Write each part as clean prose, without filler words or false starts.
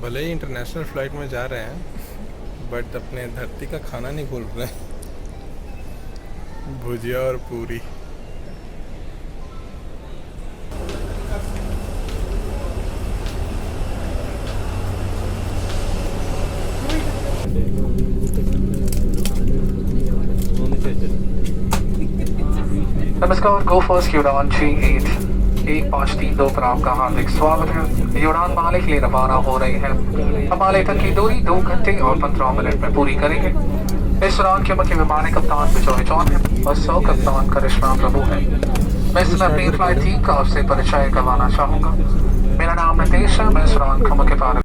भले ही international flight में जा रहे हैं बट अपने धरती का खाना नहीं भूल रहे हैं। भुजिया और पूरी। नमस्कार, गो फर्स्ट की उड़ान G8-1532 पर आपका हार्दिक स्वागत है। ये उड़ान माले के लिए रवाना हो रही है। हम माले तक की दूरी 2 घंटे और 15 मिनट में पूरी करेंगे। इस उड़ान के मुख्य विमान कप्तान विजय जॉन है और सौ कप्तान करिश्मा प्रभु है। मैं इसमें अपनी फ्लाइट टीम का आपसे परिचय करवाना चाहूँगा। मेरा नाम नितेश है। मैं इस उड़ान का मुख्य pilot.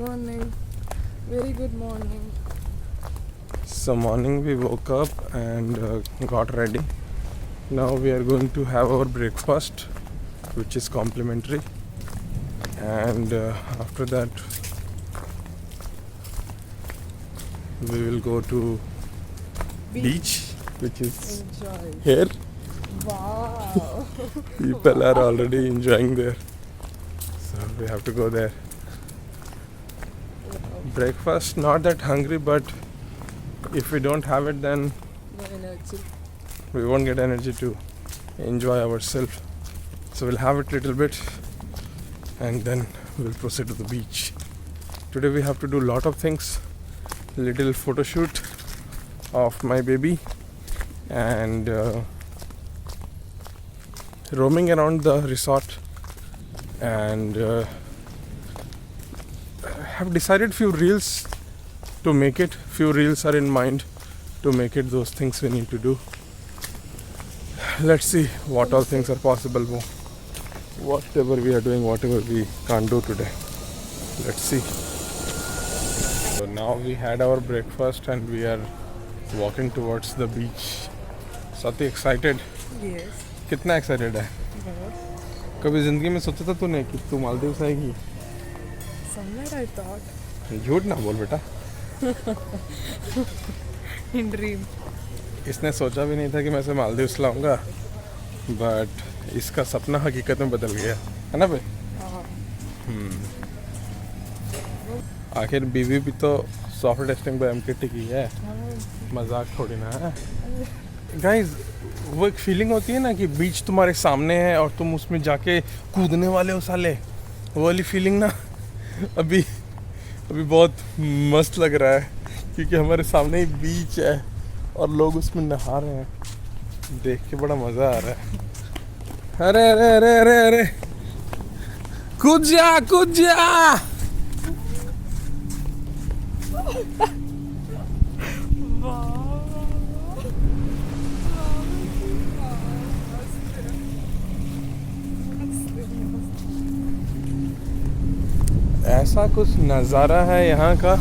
morning. Very good morning. So morning we woke up and got ready. Now we are going to have our breakfast, which is complimentary, and after that we will go to beach, which is Enjoy. here. Wow. People are already enjoying there, so we have to go there. Breakfast, not that hungry, but if we don't have it, then No energy. we won't get energy to enjoy ourselves. So we'll have it little bit and then we'll proceed to the beach. Today we have to do lot of things. Little photo shoot of my baby and roaming around the resort, and have decided few reels to make it. Few reels are in mind to make it. Those things we need to do. Let's see what all things are possible. Whatever we are doing, whatever we can't do today. Let's see. So now we had our breakfast and we are walking towards the beach. Sati, excited? Yes. कितना excited है? कभी जिंदगी में सोचा था तूने कि तू मालदीव आएगी? Somewhere I thought. झूठ ना बोल बेटा. In dream. इसने सोचा भी नहीं था कि मैं इसे मालदीव लाऊंगा, बट इसका सपना हकीकत में बदल गया है ना भाई. आखिर बीवी भी तो सॉफ्ट टेस्टिंग पे एमकेटी की है, मजाक थोड़ी ना है. गाइस, वो एक फीलिंग होती है ना कि बीच तुम्हारे सामने है और तुम उसमें जाके कूदने वाले हो साले. वो वाली फीलिंग ना अभी बहुत मस्त लग रहा है, क्योंकि हमारे सामने ही बीच है और लोग उसमें नहा रहे हैं. देख के बड़ा मज़ा आ रहा है. अरे अरे अरे अरे अरे, कूद जा कूद जा. ऐसा कुछ नज़ारा है यहाँ का.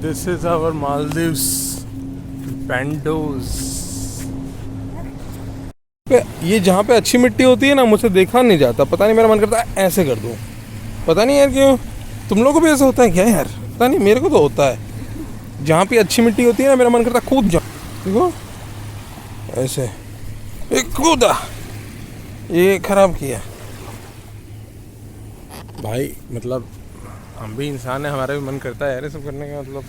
This is our Maldives, Bandos. ये जहाँ पे अच्छी मिट्टी होती है ना, मुझसे देखा नहीं जाता. पता नहीं, मेरा मन करता है ऐसे कर दूँ. पता नहीं यार क्यों. तुम लोगों को भी ऐसा होता है क्या यार? पता नहीं, मेरे को तो होता है. जहाँ पे अच्छी मिट्टी होती है ना, मेरा मन करता है कूद जाऊँ. देखो ऐसे कूदा, ये खराब किया भाई. मतलब हम भी इंसान है, हमारा भी मन करता है यार ये सब करने का. मतलब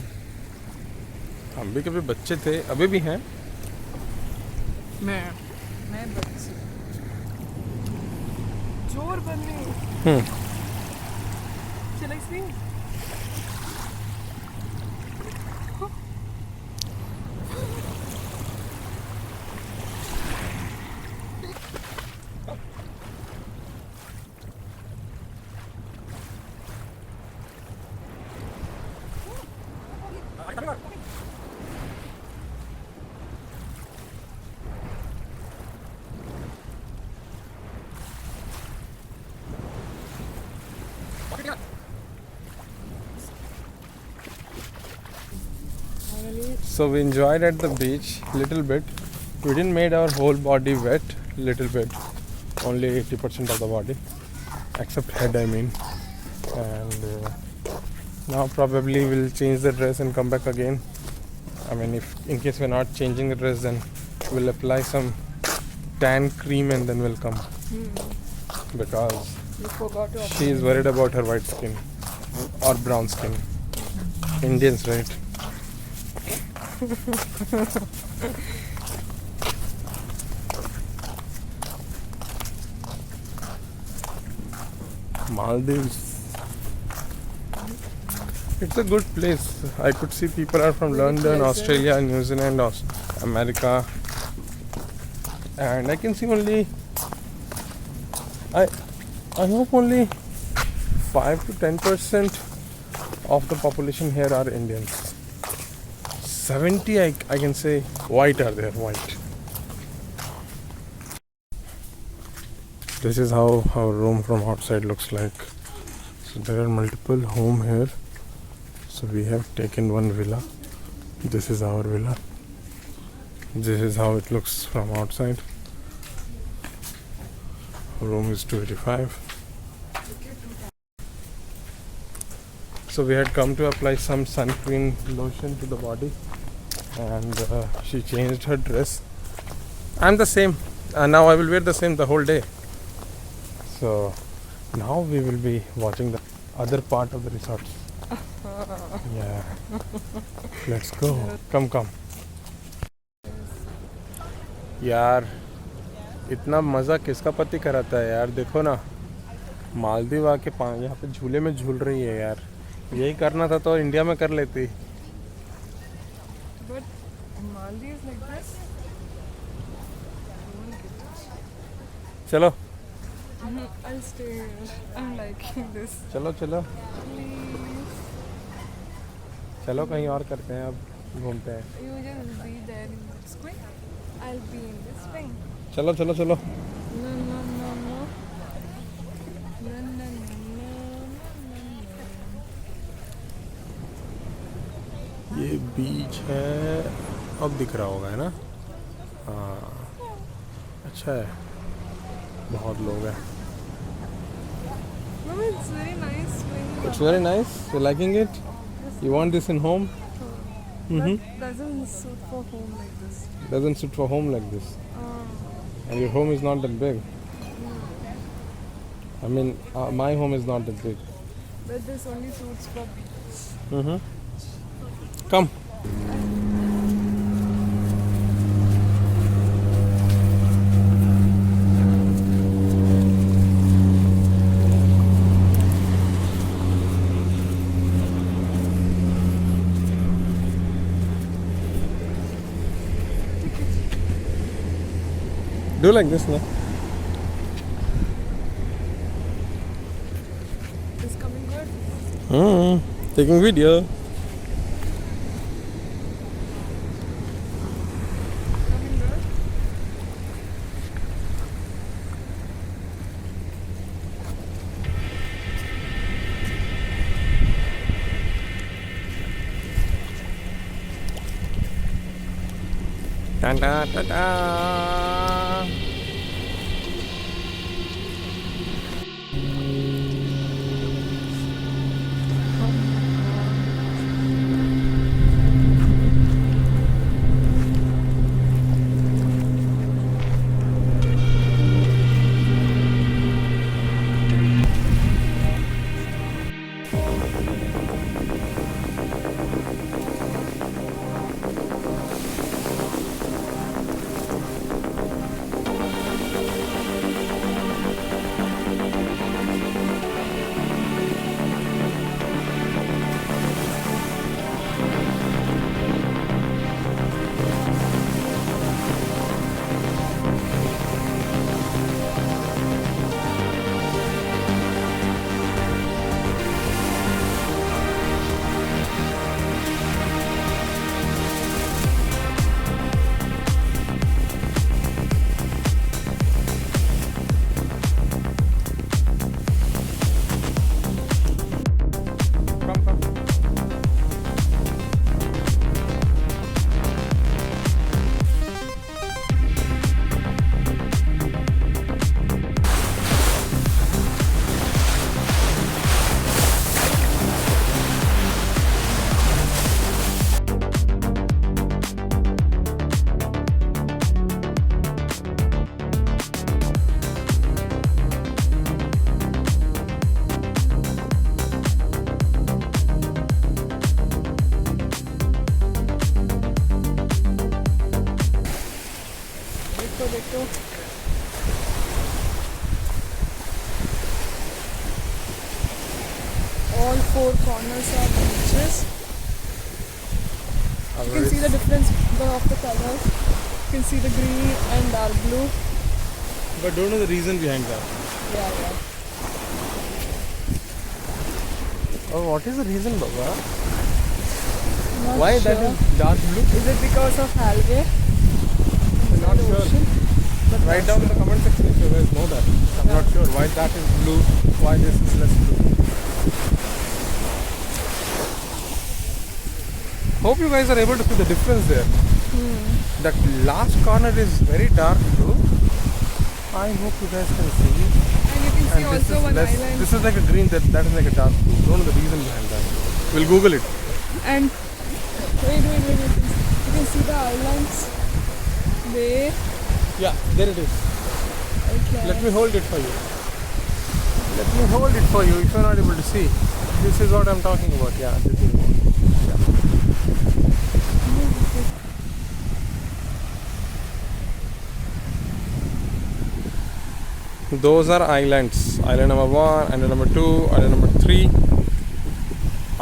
हम भी कभी बच्चे थे, अभी भी हैं. मैं बच्ची. जोर बनने. Shall I sing? So we enjoyed at the beach little bit. We didn't made our whole body wet, little bit, only 80% of the body, except head I mean. And now probably we'll change the dress and come back again. I mean, if in case we're not changing the dress, then we'll apply some tan cream and then we'll come. Because You forgot to she is worried about her white skin or brown skin. Indians, right? Maldives. It's a good place. I could see people are from Very London, pleasant. Australia, New Zealand, America, and I can see only. I hope only 5 to 10% of the population here are Indians. 70 I can say white are there, white. This is how our room from outside looks like. So there are multiple home here. So we have taken one villa. This is our villa. This is how it looks from outside. Room is 285. So we had come to apply some sun cream lotion to the body, and she changed her dress. I'm the same. Now I will wear the same the whole day. So now we will be watching the other part of the resort. Yeah. Let's go. Come. यार इतना मज़ा किसका पति कराता है यार. देखो ना, मालदीव आके यहाँ पे झूले में झूल रही है यार. यही करना था तो इंडिया में कर लेती. But Maldives like this? चलो I'll stay here. I'm liking this. चलो Please. चलो कहीं और करते हैं. अब घूमते हैं. You just be there in the swing. I'll be in the swing. चलो. No. No. ये बीच है. अब दिख रहा होगा, है ना? हाँ, अच्छा है. बहुत लोग हैं. No, it's very nice swing. It's very nice. You liking it? You want this in home? That doesn't suit for home like this. Doesn't suit for home like this. And your home is not that big. I mean, my home is not that big. But this only suits for beach. Come. Do like this now. Is coming good? Taking video. Coming good? Ta-da. देखो all four corners are beaches. You can see the difference of the colors. You can see the green and dark blue. But don't know the reason behind that. Yeah. Oh, what is the reason, Baba? Not Why that sure. is dark blue? Is it because of algae? Not The sure. ocean? But Write not down in the sure. comment section if you guys know that. I'm not sure why that is blue, why this is less blue. Hope you guys are able to see the difference there. That last corner is very dark blue. I hope you guys can see. And you can see And this also is one less. island. This is like a green. That is like a dark blue. Don't know the reason behind that. We'll Google it. And wait. You can see the islands there. Yeah, there it is. Okay. Let me hold it for you. Let me hold it for you if you're not able to see. This is what I'm talking about. Yeah, this is what. Those are islands. Island number 1, island number 2, island number 3,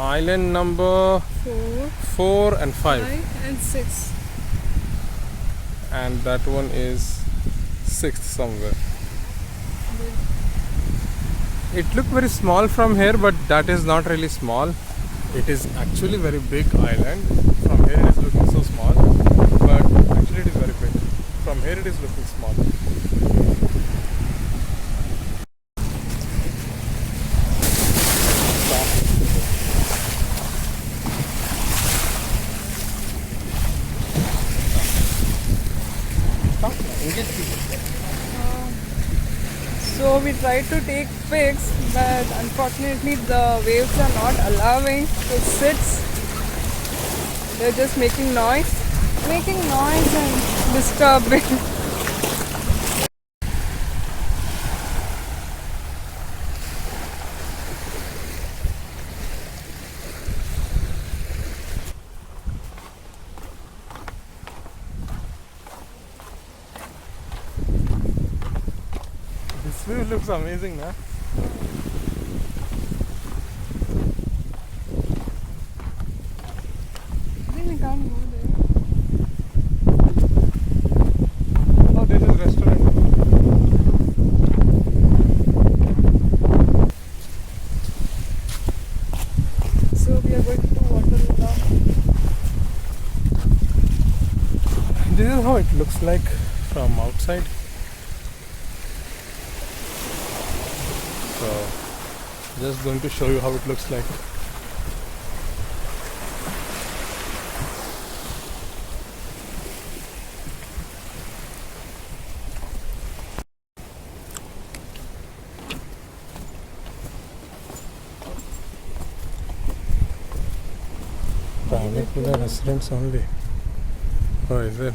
island number 4, 4 and 5. 5 and 6. And that one is 6th somewhere. It looked very small from here, but that is not really small. It is actually very big island. From here it is looking so small, but actually it is very big. From here it is looking small. So we tried to take pics, but unfortunately the waves are not allowing to sit. They're just making noise and disturbing. This view looks amazing, na? Then we can't go there. Oh, this is restaurant. So we are going to Waterloo. This is how it looks like from outside. So, just going to show you how it looks like. Private villa residents only. Oh, is it?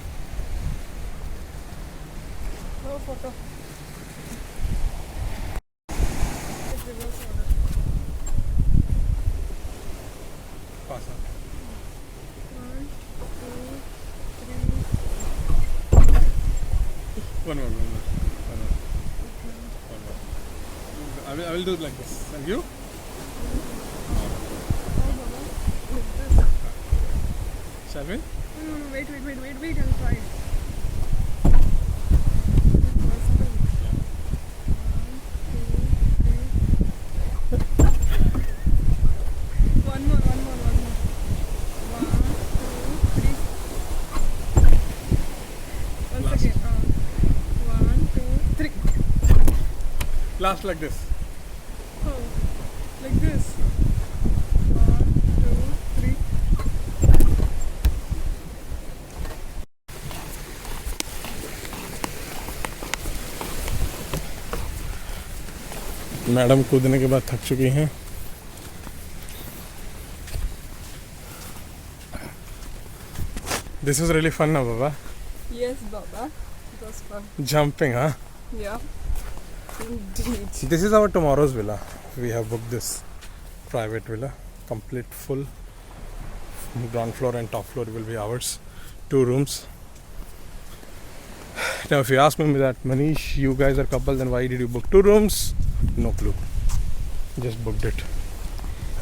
No photo. One more. I will do it like this. And you? Shall we? No, wait, I'll try it. One more. 1, 2, 3. Once again. 1, 2, 3. Last like this. Oh, like this. 1, 2, 3. Madam कूदने के बाद थक चुकी हैं. This is really fun now, Baba. Yes, Baba. It was fun. Jumping, huh? Yeah. Indeed. This is our tomorrow's villa. We have booked this private villa, complete full. Ground floor and top floor will be ours. 2 rooms. Now, if you ask me that, Manish, you guys are couple, then why did you book 2 rooms? No clue. Just booked it.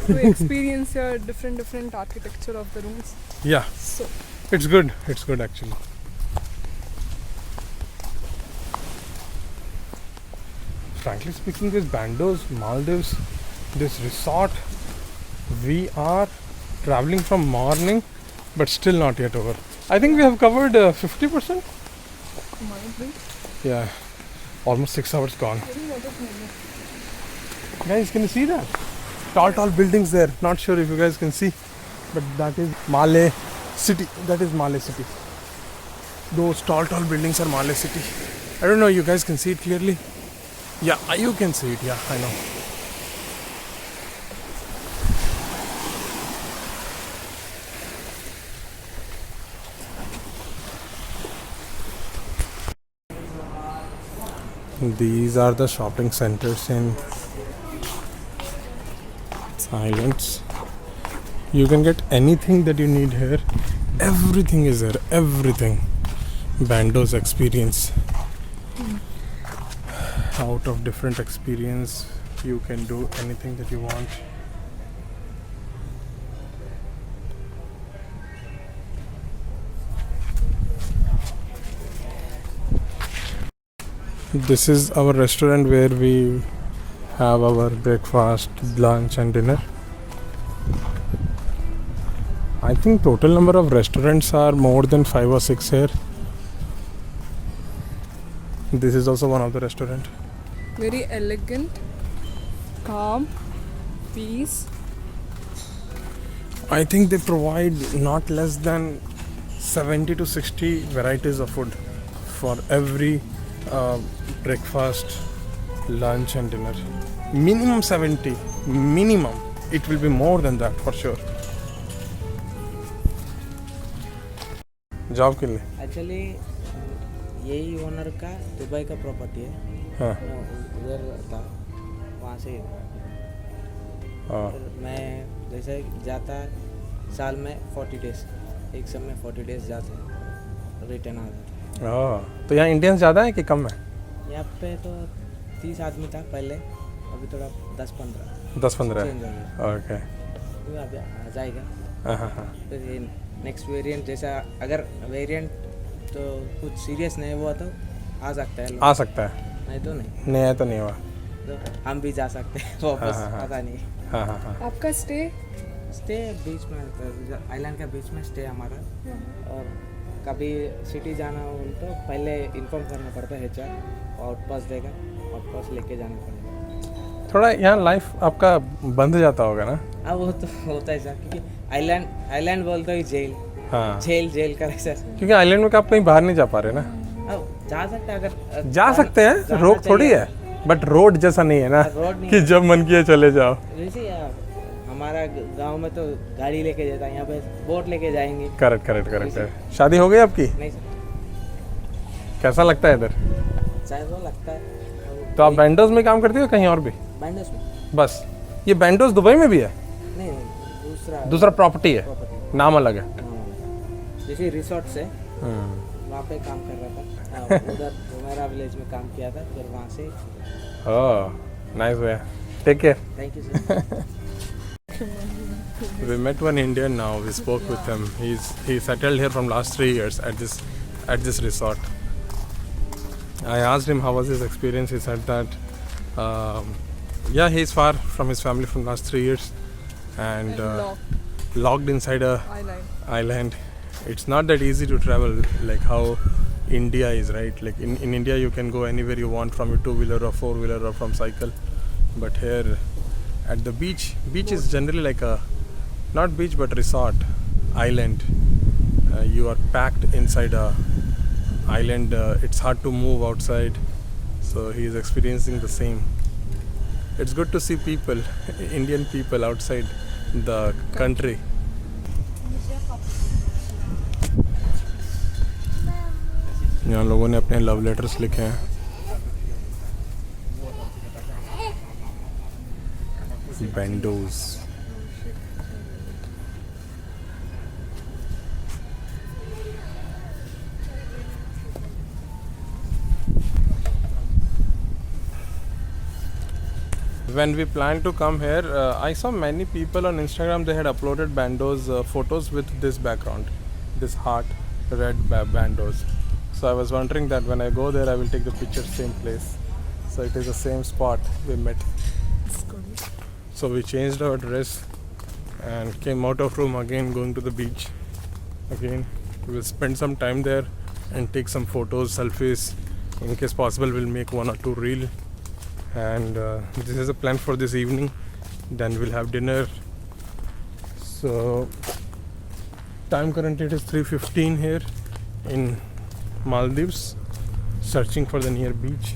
To experience your different architecture of the rooms. Yeah, So, it's good. It's good actually. Frankly speaking, this Bandos, Maldives, this resort, we are traveling from morning but still not yet over. I think we have covered 50%. Might be. Yeah, almost 6 hours gone. Guys, can you see that? Tall buildings there. Not sure if you guys can see, but that is Malé City. That is Malé City. Those tall buildings are Malé City. I don't know, you guys can see it clearly? Yeah, you can see it. Yeah, I know. These are the shopping centers in Islands. You can get anything that you need here. Everything is there. Everything. Bandos experience. Out of different experience, you can do anything that you want. This is our restaurant where we have our breakfast, lunch and dinner. I think total number of restaurants are more than 5 or 6 here. This is also one of the restaurant. Very elegant, calm, peace. I think they provide not less than 70 to 60 varieties of food for every breakfast, lunch and dinner. Minimum 70. Minimum. It will be more than that for sure. Job के लिए actually यही owner का Dubai का property है। हाँ मैं उधर था, वहाँ से हाँ फिर मैं जैसे जाता साल में 40 डेज, एक समय 40 डेज जाते हैं, रिटर्न आ जाता है। हाँ। तो यहाँ इंडियंस ज़्यादा है कि कम है? यहाँ पे तो 30 आदमी था पहले, अभी थोड़ा 10-15 10-15 चेंज हो गया। ओके। तो अभी आ जाएगा। हाँ हाँ हाँ फिर ये नेक्स्ट वेरिएंट जैसा अगर वेरिएंट तो कुछ सीरियस नहीं हुआ तो आ सकता है, आ सकता है। नहीं तो नहीं, नहीं है तो नहीं हुआ। तो हम भी जा सकते हैं वापस, हाँ। पता नहीं। हाँ हाँ हाँ आपका स्टे? स्टे बीच में, आइलैंड के बीच में स्टे हमारा। और कभी सिटी जाना हो तो पहले इन्फॉर्म करना पड़ता है HR, आउटपास देगा, आउटपास लेके जाना पड़ेगा। थोड़ा यहाँ लाइफ आपका बंद जाता होगा ना? हाँ वो तो होता है सर, क्योंकि आइलैंड बोलते ही जेल, हाँ जेल का है सर। क्योंकि आइलैंड में आप कहीं बाहर नहीं जा पा रहे ना? अब जा सकते हैं, अगर जा सकते हैं, जाना रोक थोड़ी चाहिए। है, बट रोड जैसा नहीं है ना रोड नहीं कि जब मन किया चले जाओ। वैसे हमारा गांव में तो गाड़ी लेके जाता है, यहाँ पे बोट लेके जाएंगे। करेक्ट। शादी हो गई आपकी? नहीं सर, कैसा लगता है इधर? शायद वो लगता है। तो आप बैंडोज में काम करते हो कहीं और भी? बैंडोस में बस ये बैंडोज दुबई में भी है? नहीं, दूसरा प्रॉपर्टी है, प्रॉपर्टी नाम अलग है। जैसे रिसोर्ट से वहाँ पे काम कर रहा था, उधर मेरा विलेज में काम किया था, फिर वहाँ से। Oh nice way, take care. Thank you sir. We met one Indian now. We spoke with him. He settled here from last 3 years at this resort. I asked him how was his experience. He said that yeah, he's far from his family from last 3 years and locked inside a island. It's not that easy to travel like how India is, right? Like in India you can go anywhere you want from your 2-wheeler or 4-wheeler or from cycle, but here at the beach is generally like a not beach but resort island. You are packed inside a island. It's hard to move outside, so he is experiencing the same. It's good to see people, Indian people outside the country. यहाँ लोगों ने अपने love letters लिखे हैं। Bandos. When we planned to come here, I saw many people on Instagram. They had uploaded bandos photos with this background, this heart red bandos. So I was wondering that when I go there, I will take the picture same place. So it is the same spot we met. So we changed our dress and came out of room again, going to the beach. Again, we'll spend some time there and take some photos, selfies. In case possible, we'll make 1 or 2 reel. And this is a plan for this evening. Then we'll have dinner. So time currently it is 3:15 here in Maldives, searching for the near beach.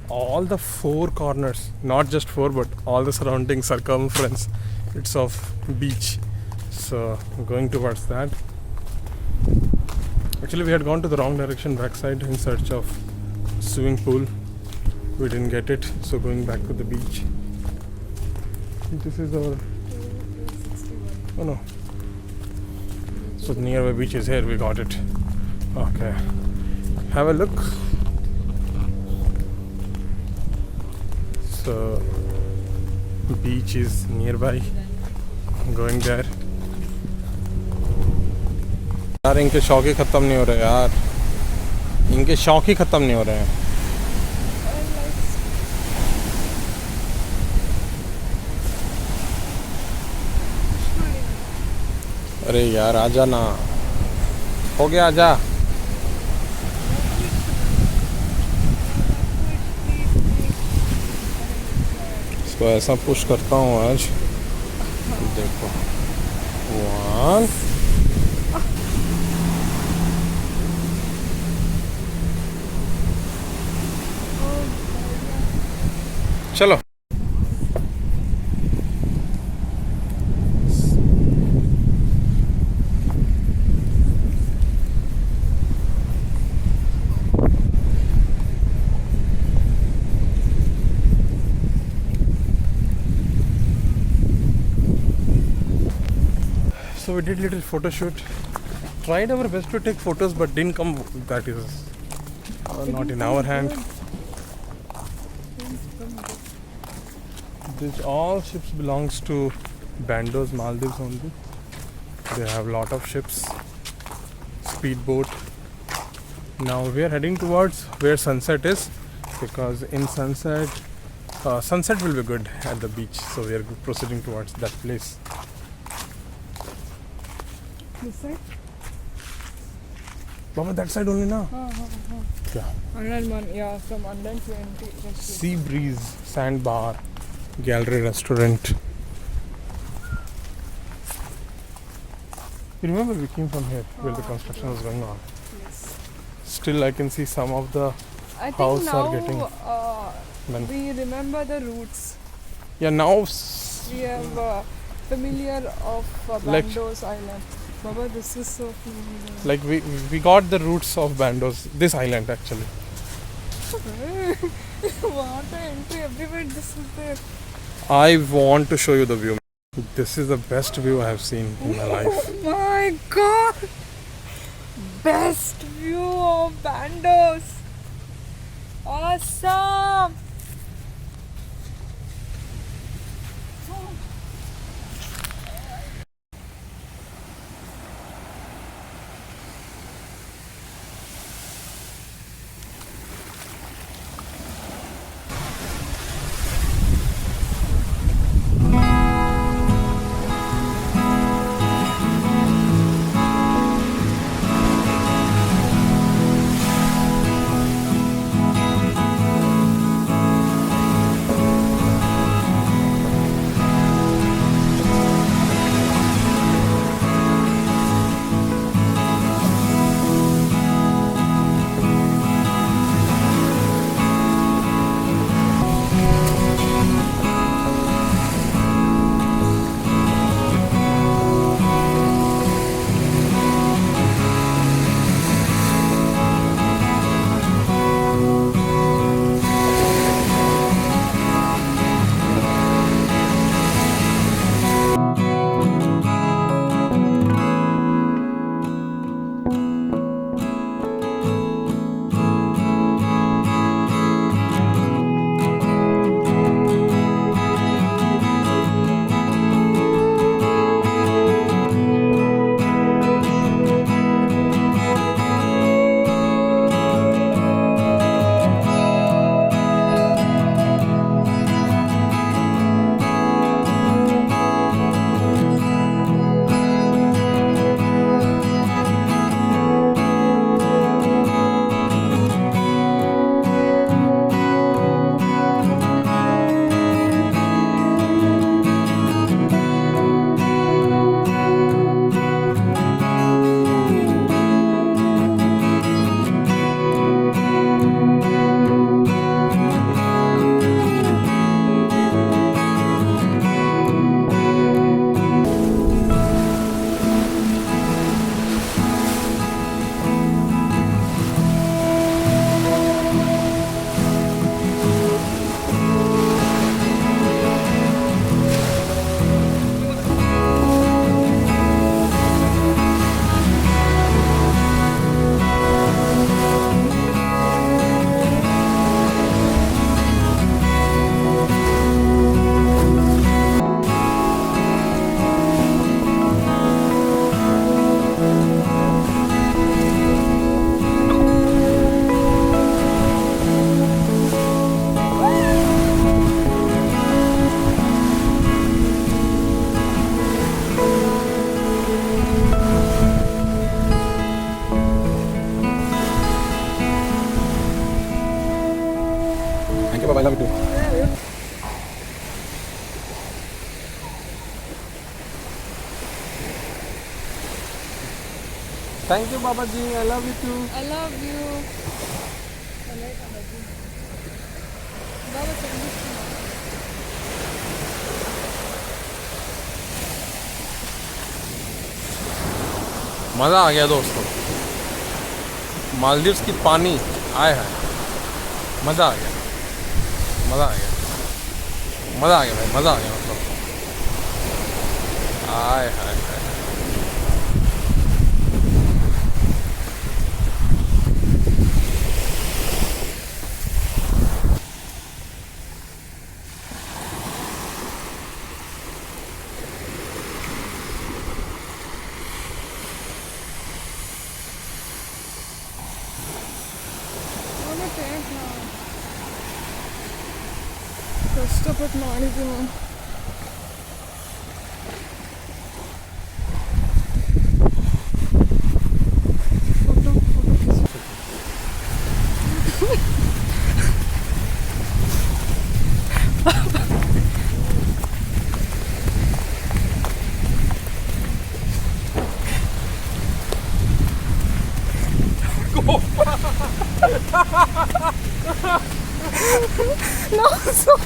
All the 4 corners, not just 4 but all the surrounding circumference, it's of beach. So going towards that. Actually we had gone to the wrong direction backside in search of swimming pool. We didn't get it, so going back to the beach. This is our, oh no, so the nearby beach is here. We got it. Okay, have a look. So beach is nearby. Going there. यार इनके शौक ही ख़त्म नहीं हो रहे यार, इनके शौक ही ख़त्म नहीं हो रहे हैं. अरे यार आजा ना, हो गया आजा. इसको ऐसा पुश करता हूँ आज, देखो. 1 चलो. So we did little photo shoot. Tried our best to take photos, but didn't come. That is not in our hand. This all ships belongs to Bandos, Maldives only. They have lot of ships, speedboat. Now we are heading towards where sunset is, because in sunset, sunset will be good at the beach. So we are proceeding towards that place. This side? Mama, that side only now. Yeah. 101, yeah, from 120. Let's see. Sea breeze, sandbar, gallery restaurant. You remember we came from here where the construction was going on. Yes. Still I can see some of the I think house now are getting done. we remember the routes. Yeah, now We have familiar of Like- Bandos Island. Baba, this is so familiar. like we got the roots of Bandos, this island actually. Water entry everywhere. This is there. I want to show you the view. This is the best view I have seen in my life. Oh my god! Best view of Bandos. Awesome! Love you. Thank you Baba ji, I love you too. I love you. Baba, send this to me. मज़ा आ गया दोस्तों, मालदीव्स की पानी आए है, मज़ा आ गया, मज़ा आ गया, मज़ा आ गया भाई, मज़ा आ गया मतलब, आए हाय हाय। Baba, take now. ಕಷ್ಟಪಟ್ಟು ಮಾಡಿದ್ದೀನಿ ನಾನು. Photo No, stop.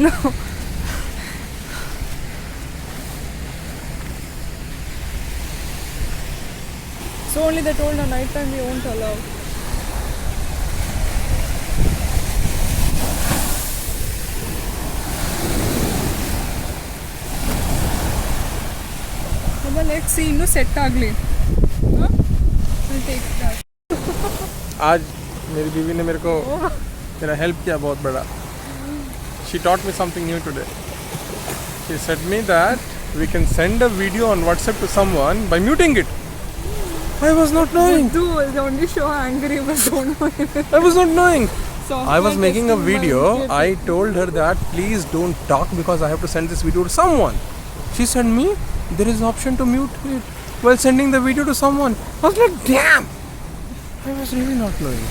No. So only they told at night time we won't allow. Let's see, ಇನ್ನೂ ಸೆಟ್ ಆಗಲಿ. Take that. आज मेरी बीवी ने मेरे को मेरा हेल्प किया बहुत बड़ा। She taught me something new today. She said me that we can send a video on WhatsApp to someone by muting it. I was not knowing. Do is only show angry but don't know anything. I was not knowing. Software I was making a testing by video. idiot. I told her that please don't talk because I have to send this video to someone. She said me there is an option to mute it while sending the video to someone. I was like damn. I was really not knowing.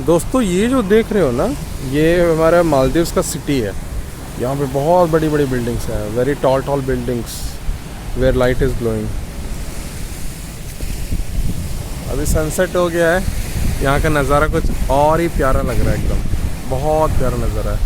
दोस्तों ये जो देख रहे हो ना, ये हमारा मालदीव्स का सिटी है। यहाँ पे बहुत बड़ी बड़ी बिल्डिंग्स हैं, very tall buildings where light is glowing. अभी सनसेट हो गया है, यहाँ का नज़ारा कुछ और ही प्यारा लग रहा है, एकदम बहुत प्यारा नज़ारा है।